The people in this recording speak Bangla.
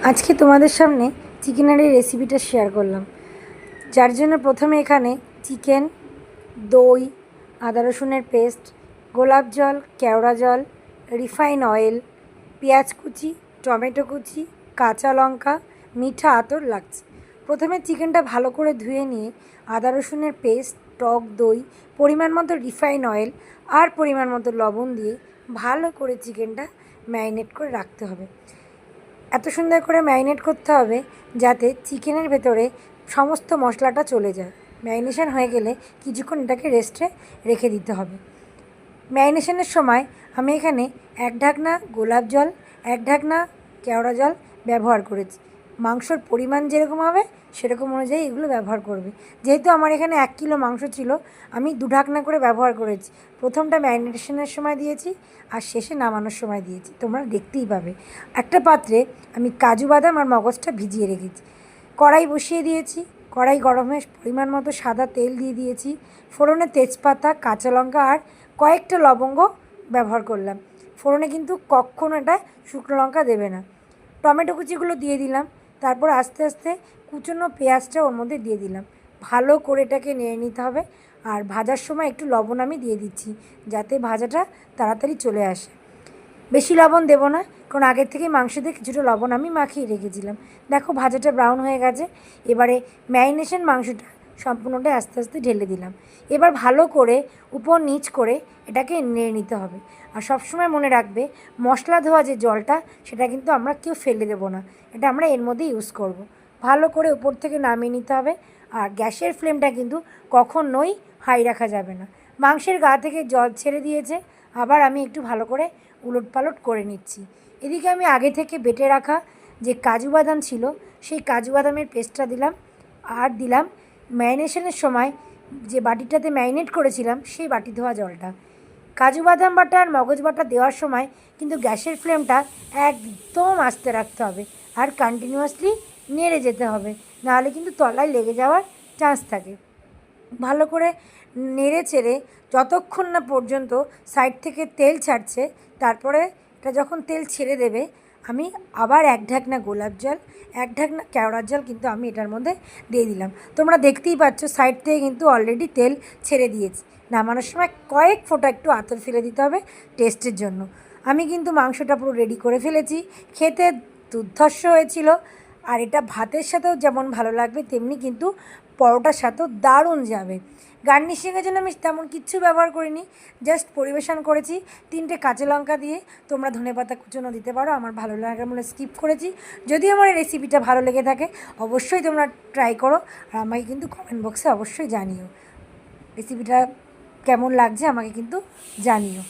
আজকে তোমাদের সামনে চিকেনের এই রেসিপিটা শেয়ার করলাম, যার জন্য প্রথমে এখানে চিকেন, দই, আদা রসুনের পেস্ট, গোলাপ জল, কেওড়া জল, রিফাইন অয়েল, পেঁয়াজ কুচি, টমেটো কুচি, কাঁচা লঙ্কা, মিঠা আতর লাগছে। প্রথমে চিকেনটা ভালো করে ধুয়ে নিয়ে আদা রসুনের পেস্ট, টক দই, পরিমাণ মতো রিফাইন অয়েল আর পরিমাণ মতো লবণ দিয়ে ভালো করে চিকেনটা ম্যারিনেট করে রাখতে হবে। এত সুন্দর করে ম্যারিনেট করতে হবে যাতে চিকেনের ভেতরে সমস্ত মশলাটা চলে যায়। ম্যারিনেশন হয়ে গেলে কিছুক্ষণ এটাকে রেস্টে রেখে দিতে হবে। ম্যারিনেশনের সময় আমি এখানে 1 ঢাকনা গোলাপ জল, 1 ঢাকনা কেওড়া জল ব্যবহার করেছি। মাংসর পরিমাণ যেরকম হবে সেরকম অনুযায়ী এগুলো ব্যবহার করবে। যেহেতু আমার এখানে 1 কিলো মাংস ছিল, আমি 2 ঢাকনা করে ব্যবহার করেছি। প্রথমটা ম্যারিনেশনের সময় দিয়েছি আর শেষে নামানোর সময় দিয়েছি, তোমরা দেখতেই পাবে। একটা পাত্রে আমি কাজু বাদাম আর মগজটা ভিজিয়ে রেখেছি। কড়াই বসিয়ে দিয়েছি, কড়াই গরম হয়ে পরিমাণ মতো সাদা তেল দিয়ে দিয়েছি। ফোড়নে তেজপাতা, কাঁচা লঙ্কা আর কয়েকটা লবঙ্গ ব্যবহার করলাম। ফোড়নে কিন্তু কখনো এটা শুকনো লঙ্কা দেবে না। টমেটো কুচিগুলো দিয়ে দিলাম, তারপর আস্তে আস্তে কুচনো পেঁয়াজটা ওর মধ্যে দিয়ে দিলাম। ভালো করে এটাকে নেড়ে নিতে হবে। আর ভাজার সময় একটু লবণ আমি দিয়ে দিচ্ছি যাতে ভাজাটা তাড়াতাড়ি চলে আসে। বেশি লবণ দেবো না, কারণ আগের থেকে মাংস দিয়ে কিছুটা লবণ আমি মাখিয়ে রেখেছিলাম। দেখো ভাজাটা ব্রাউন হয়ে গেছে। এবারে ম্যারিনেশন মাংসটা সম্পূর্ণটা আস্তে আস্তে ঢেলে দিলাম। এবার ভালো করে উপর নিচ করে এটাকে নেড়ে নিতে হবে। আর সবসময় মনে রাখবে, মশলা ধোয়া যে জলটা সেটা কিন্তু আমরা কেউ ফেলে দেবো না, এটা আমরা এর মধ্যে ইউজ করব। ভালো করে উপর থেকে নামিয়ে নিতে হবে। আর গ্যাসের ফ্লেমটা কিন্তু কখনোই হাই রাখা যাবে না। মাংসের গা থেকে জল ছেড়ে দিয়েছে, আবার আমি একটু ভালো করে উলটপালট করে নিচ্ছি। এদিকে আমি আগে থেকে বেটে রাখা যে কাজু বাদাম ছিল সেই কাজু বাদামের পেস্টটা দিলাম। আর দিলাম ম্যারিনেশনের সময় যে বাটিটাতে ম্যারিনেট করেছিলাম সেই বাটি ধোয়া জলটা। কাজু বাদাম বাটা আর মগজ বাটা দেওয়ার সময় কিন্তু গ্যাসের ফ্লেমটা একদম আস্তে রাখতে হবে আর কন্টিনিউয়াসলি নেড়ে যেতে হবে, নাহলে কিন্তু তলায় লেগে যাওয়ার চান্স থাকে। ভালো করে নেড়ে চেড়ে যতক্ষণ না পর্যন্ত সাইড থেকে তেল ছাড়ছে, তারপরে এটা যখন তেল ছেড়ে দেবে আমি আবার 1 ঢাকনা গোলাপ জল, 1 ঢাকনা কেওড়ার জল কিন্তু আমি এটার মধ্যে দিয়ে দিলাম। তোমরা দেখতেই পাচ্ছ সাইড থেকে কিন্তু অলরেডি তেল ছেড়ে দিয়েছি। নামানোর সময় কয়েক ফোঁটা একটু আতর ফেলে দিতে হবে টেস্টের জন্য। আমি কিন্তু মাংসটা পুরো রেডি করে ফেলেছি। খেতে দুর্ধর্ষ হয়েছিল। আর এটা ভাতের সাথেও যেমন ভালো লাগবে তেমনি কিন্তু পরোটার সাথেও দারুণ যাবে। গার্নিশিংয়ের জন্য আমি তেমন কিচ্ছু ব্যবহার করিনি, জাস্ট পরিবেশন করেছি 3টে কাঁচা লঙ্কা দিয়ে। তোমরা ধনেপাতা কুচনো দিতে পারো, আমার ভালো লাগার বলে স্কিপ করেছি। যদি আমার এই রেসিপিটা ভালো লেগে থাকে অবশ্যই তোমরা ট্রাই করো আর আমাকে কিন্তু কমেন্ট বক্সে অবশ্যই জানিও রেসিপিটা কেমন লাগছে, আমাকে কিন্তু জানিও।